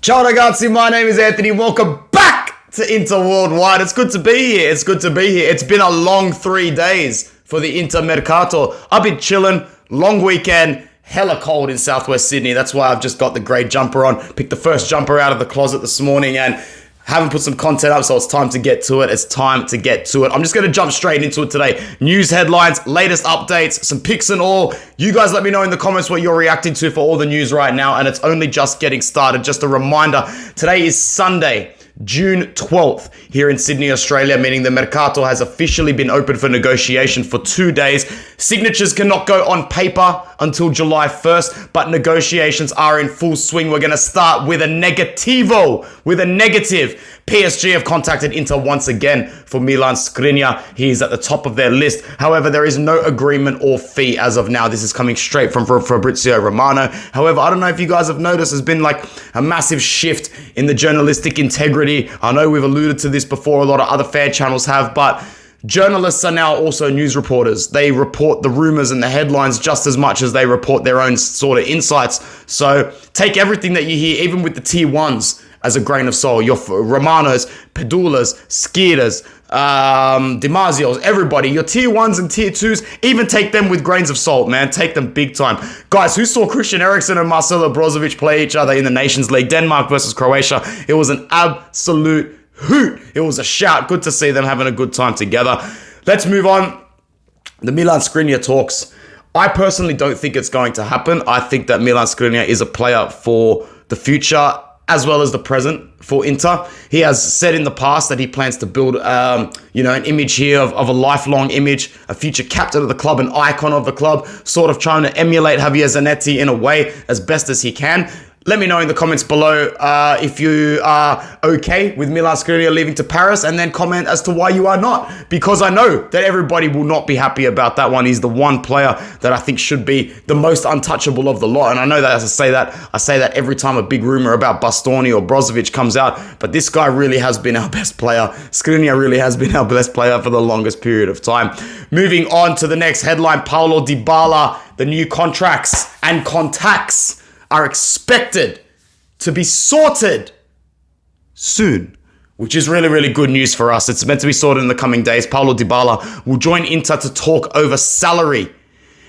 Ciao ragazzi, my name is Anthony. Welcome back to Inter Worldwide. It's good to be here. It's been a long 3 days for the Inter mercato. I've been chilling, long weekend, hella cold in southwest Sydney. That's why I've just got the grey jumper on. Picked the first jumper out of the closet this morning and haven't put some content up, so it's time to get to it. I'm just going to jump straight into it today. News headlines, latest updates, some picks and all. You guys let me know in the comments what you're reacting to for all the news right now, and it's only just getting started. Just a reminder, today is Sunday, June 12th here in Sydney, Australia, meaning the mercato has officially been open for negotiation for 2 days. Signatures cannot go on paper until July 1st, but negotiations are in full swing. We're going to start with a negative. PSG have contacted Inter once again for Milan Skriniar. He is at the top of their list. However, there is no agreement or fee as of now. This is coming straight from Fabrizio Romano. However, I don't know if you guys have noticed, there's been like a massive shift in the journalistic integrity. I know we've alluded to this before, a lot of other fan channels have, but journalists are now also news reporters. They report the rumors and the headlines just as much as they report their own sort of insights. So take everything that you hear, even with the tier ones, as a grain of salt. Your Romanos, Pedulas, Skidas, Dimasios, everybody. Your tier ones and tier twos, even take them with grains of salt, man. Take them big time. Guys, who saw Christian Eriksen and Marcelo Brozovic play each other in the Nations League? Denmark versus Croatia. It was an absolute hoot. It was a shout. Good to see them having a good time together. Let's move on. The Milan Skriniar talks. I personally don't think it's going to happen. I think that Milan Skriniar is a player for the future as well as the present for Inter. He has said in the past that he plans to build, an image here of a lifelong image, a future captain of the club, an icon of the club, sort of trying to emulate Javier Zanetti in a way as best as he can. Let me know in the comments below if you are okay with Milan Skriniar leaving to Paris, and then comment as to why you are not, because I know that everybody will not be happy about that one. He's the one player that I think should be the most untouchable of the lot, and I know that as I say that every time a big rumor about Bastoni or Brozovic comes out, but this guy really has been our best player. Skriniar really has been our best player for the longest period of time. Moving on to the next headline, Paulo Dybala, the new contracts and contacts are expected to be sorted soon, which is really, really good news for us. It's meant to be sorted in the coming days. Paulo Dybala will join Inter to talk over salary.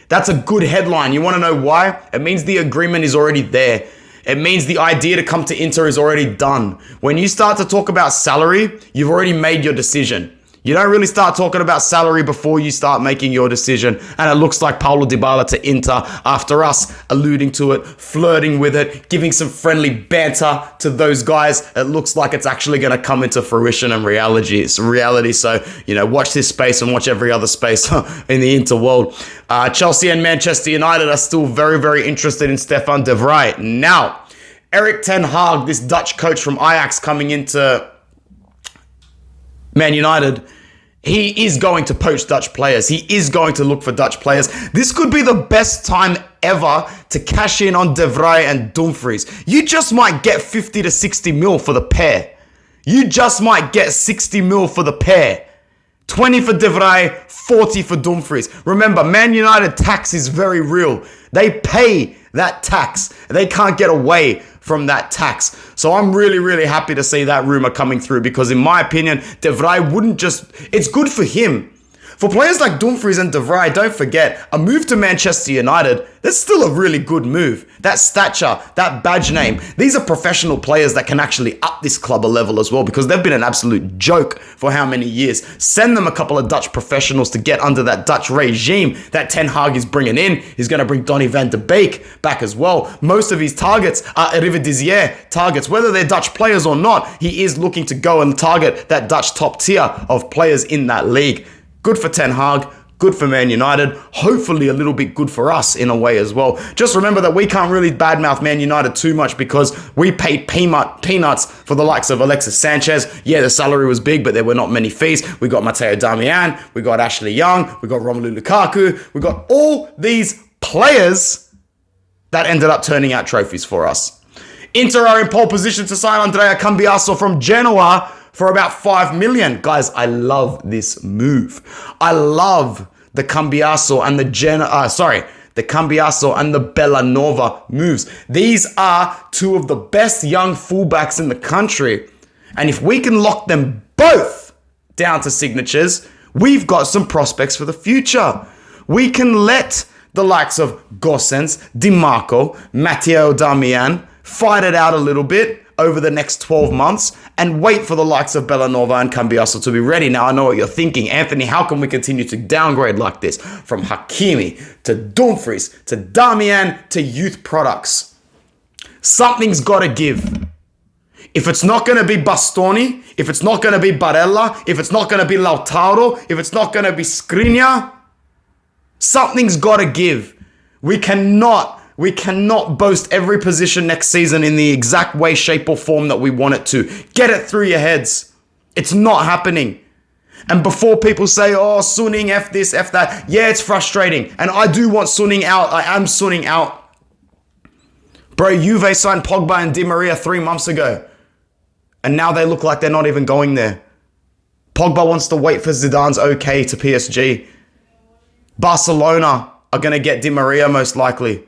That's a good headline. You want to know why? It means the agreement is already there. It means the idea to come to Inter is already done. When you start to talk about salary, you've already made your decision. You don't really start talking about salary before you start making your decision. And it looks like Paulo Dybala to Inter, after us alluding to it, flirting with it, giving some friendly banter to those guys. It looks like it's actually going to come into fruition and reality. It's reality. So, watch this space and watch every other space in the Inter world. Chelsea and Manchester United are still very, very interested in Stefan de Vrij. Now, Erik ten Hag, this Dutch coach from Ajax coming into Man United, he is going to poach Dutch players. He is going to look for Dutch players. This could be the best time ever to cash in on De Vrij and Dumfries. You just might get 50 to 60 mil for the pair. You just might get 60 mil for the pair. 20 for De Vrij, 40 for Dumfries. Remember, Man United tax is very real. They pay that tax. They can't get away from that tax. So I'm really, really happy to see that rumor coming through, because in my opinion, De Vrij wouldn't just... It's good for him. For players like Dumfries and De Vrij, don't forget, a move to Manchester United, that's still a really good move. That stature, that badge name, these are professional players that can actually up this club a level as well, because they've been an absolute joke for how many years. Send them a couple of Dutch professionals to get under that Dutch regime that Ten Hag is bringing in. He's going to bring Donny van de Beek back as well. Most of his targets are Eredivisie targets. Whether they're Dutch players or not, he is looking to go and target that Dutch top tier of players in that league. Good for Ten Hag, good for Man United, hopefully a little bit good for us in a way as well. Just remember that we can't really badmouth Man United too much, because we paid peanuts for the likes of Alexis Sanchez. Yeah, the salary was big, but there were not many fees. We got Matteo Darmian, we got Ashley Young, we got Romelu Lukaku, we got all these players that ended up turning out trophies for us. Inter are in pole position to sign Andrea Cambiaso from Genoa for about 5 million. Guys, I love this move. I love the Cambiaso and the the Cambiasso and the Bellanova moves. These are two of the best young fullbacks in the country. And if we can lock them both down to signatures, we've got some prospects for the future. We can let the likes of Gosens, Di Marco, Matteo Darmian fight it out a little bit over the next 12 months and wait for the likes of Bellanova and Cambiasso to be ready. Now, I know what you're thinking. Anthony, how can we continue to downgrade like this? From Hakimi to Dumfries to Darmian to youth products. Something's got to give. If it's not going to be Bastoni, if it's not going to be Barella, if it's not going to be Lautaro, if it's not going to be Skriniar, something's got to give. We cannot boast every position next season in the exact way, shape, or form that we want it to. Get it through your heads. It's not happening. And before people say, oh, Suning, F this, F that. Yeah, it's frustrating. And I do want Suning out. I am Suning out. Bro, Juve signed Pogba and Di Maria 3 months ago. And now they look like they're not even going there. Pogba wants to wait for Zidane's okay to PSG. Barcelona are going to get Di Maria most likely.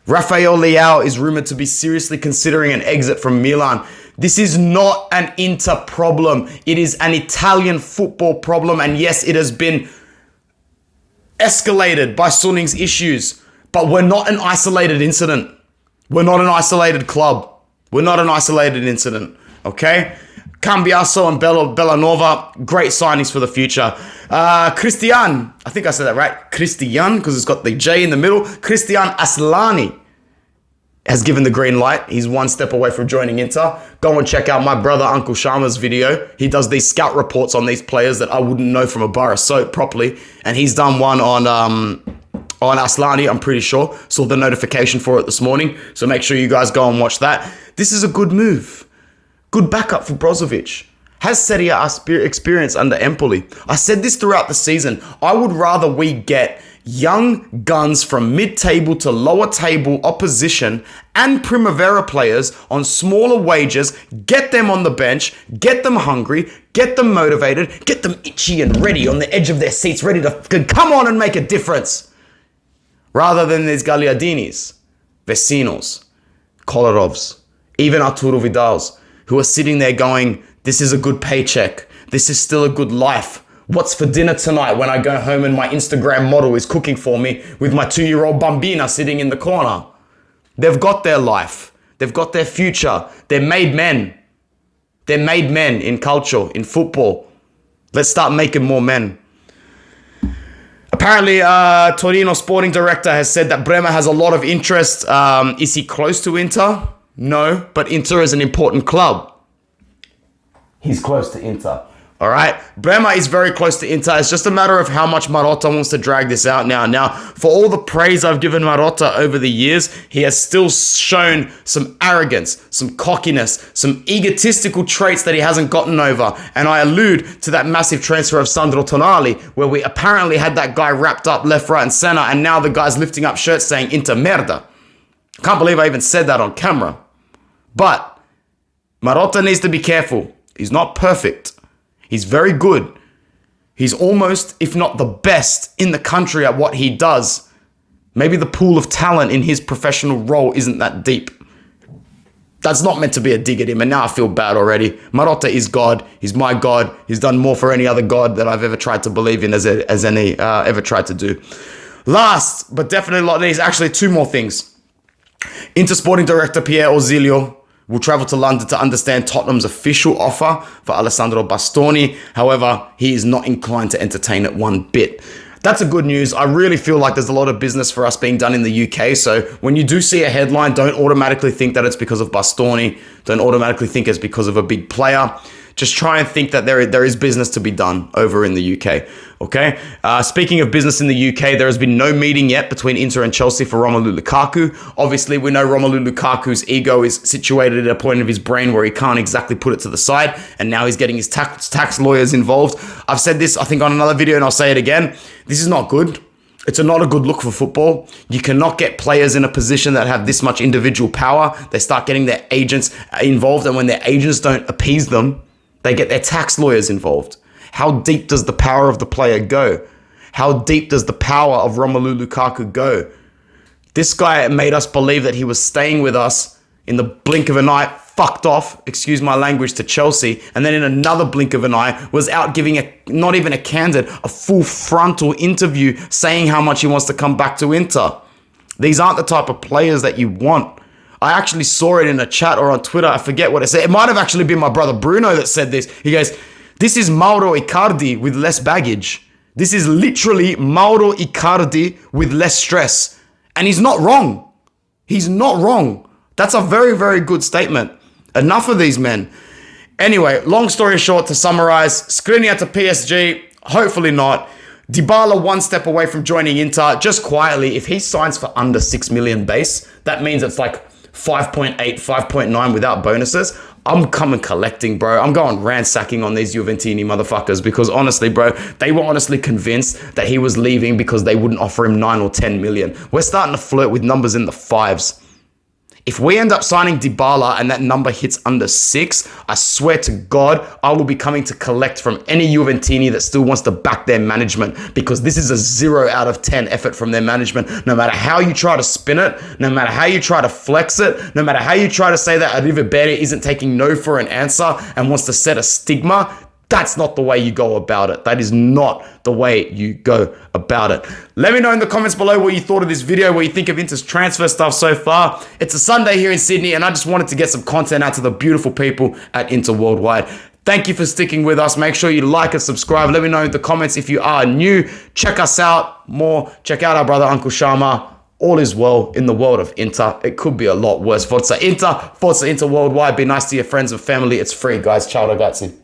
Rafael Leao is rumored to be seriously considering an exit from Milan. This is not an Inter problem. It is an Italian football problem. And yes, it has been escalated by Suning's issues. But we're not an isolated incident. We're not an isolated club. We're not an isolated incident. Okay? Cambiasso and Bellanova, great signings for the future. Christian, I think I said that right. Christian, because it's got the J in the middle. Christian Aslani has given the green light. He's one step away from joining Inter. Go and check out my brother Uncle Sharma's video. He does these scout reports on these players that I wouldn't know from a bar of soap properly. And he's done one on Aslani, I'm pretty sure. Saw the notification for it this morning. So make sure you guys go and watch that. This is a good move. Good backup for Brozovic. Has Serie A experience under Empoli. I said this throughout the season. I would rather we get young guns from mid-table to lower table opposition and Primavera players on smaller wages, get them on the bench, get them hungry, get them motivated, get them itchy and ready on the edge of their seats, ready to come on and make a difference. Rather than these Gagliardinis, Vecinos, Kolarovs, even Arturo Vidals, who are sitting there going, this is a good paycheck. This is still a good life. What's for dinner tonight when I go home and my Instagram model is cooking for me with my 2-year-old bambina sitting in the corner? They've got their life. They've got their future. They're made men. They're made men in culture, in football. Let's start making more men. Apparently, Torino sporting director has said that Bremer has a lot of interest. Is he close to Inter? No, but Inter is an important club. He's close to Inter. All right. Bremer is very close to Inter. It's just a matter of how much Marotta wants to drag this out now. Now, for all the praise I've given Marotta over the years, he has still shown some arrogance, some cockiness, some egotistical traits that he hasn't gotten over. And I allude to that massive transfer of Sandro Tonali, where we apparently had that guy wrapped up left, right, and center, and now the guy's lifting up shirts saying Inter merda. Can't believe I even said that on camera. But Marotta needs to be careful. He's not perfect. He's very good. He's almost, if not the best in the country at what he does. Maybe the pool of talent in his professional role isn't that deep. That's not meant to be a dig at him, and now I feel bad already. Marotta is God. He's my God. He's done more for any other God that I've ever tried to believe in as any ever tried to do. Last, but definitely not least, actually 2 more things. Inter sporting director Pier Orzilio will travel to London to understand Tottenham's official offer for Alessandro Bastoni. However, he is not inclined to entertain it one bit. That's a good news. I really feel like there's a lot of business for us being done in the UK. So when you do see a headline, don't automatically think that it's because of Bastoni. Don't automatically think it's because of a big player. Just try and think that there is business to be done over in the UK. Okay. Speaking of business in the UK, there has been no meeting yet between Inter and Chelsea for Romelu Lukaku. Obviously, we know Romelu Lukaku's ego is situated at a point of his brain where he can't exactly put it to the side. And now he's getting his tax lawyers involved. I've said this, I think, on another video, and I'll say it again. This is not good. It's not a good look for football. You cannot get players in a position that have this much individual power. They start getting their agents involved. And when their agents don't appease them, they get their tax lawyers involved. How deep does the power of the player go? How deep does the power of Romelu Lukaku go? This guy made us believe that he was staying with us in the blink of an eye, fucked off, excuse my language, to Chelsea, and then in another blink of an eye was out giving not even a candid, a full frontal interview saying how much he wants to come back to Inter. These aren't the type of players that you want. I actually saw it in a chat or on Twitter. I forget what it said. It might have actually been my brother Bruno that said this. He goes, this is Mauro Icardi with less baggage. This is literally Mauro Icardi with less stress. And he's not wrong. He's not wrong. That's a very, very good statement. Enough of these men. Anyway, long story short, to summarize, Skriniar to PSG, hopefully not. Dybala one step away from joining Inter, just quietly. If he signs for under 6 million base, that means it's like 5.8, 5.9 without bonuses. I'm coming collecting, bro. I'm going ransacking on these Juventini motherfuckers because honestly, bro, they were honestly convinced that he was leaving because they wouldn't offer him 9 or 10 million. We're starting to flirt with numbers in the 5s. If we end up signing Dybala and that number hits under 6, I swear to God, I will be coming to collect from any Juventini that still wants to back their management, because this is a 0 out of 10 effort from their management. No matter how you try to spin it, no matter how you try to flex it, no matter how you try to say that Arriva Bene isn't taking no for an answer and wants to set a stigma, that's not the way you go about it. That is not the way you go about it. Let me know in the comments below what you thought of this video, what you think of Inter's transfer stuff so far. It's a Sunday here in Sydney, and I just wanted to get some content out to the beautiful people at Inter Worldwide. Thank you for sticking with us. Make sure you like and subscribe. Let me know in the comments if you are new. Check us out more. Check out our brother, Uncle Sharma. All is well in the world of Inter. It could be a lot worse. Forza Inter Worldwide. Be nice to your friends and family. It's free, guys. Ciao ragazzi.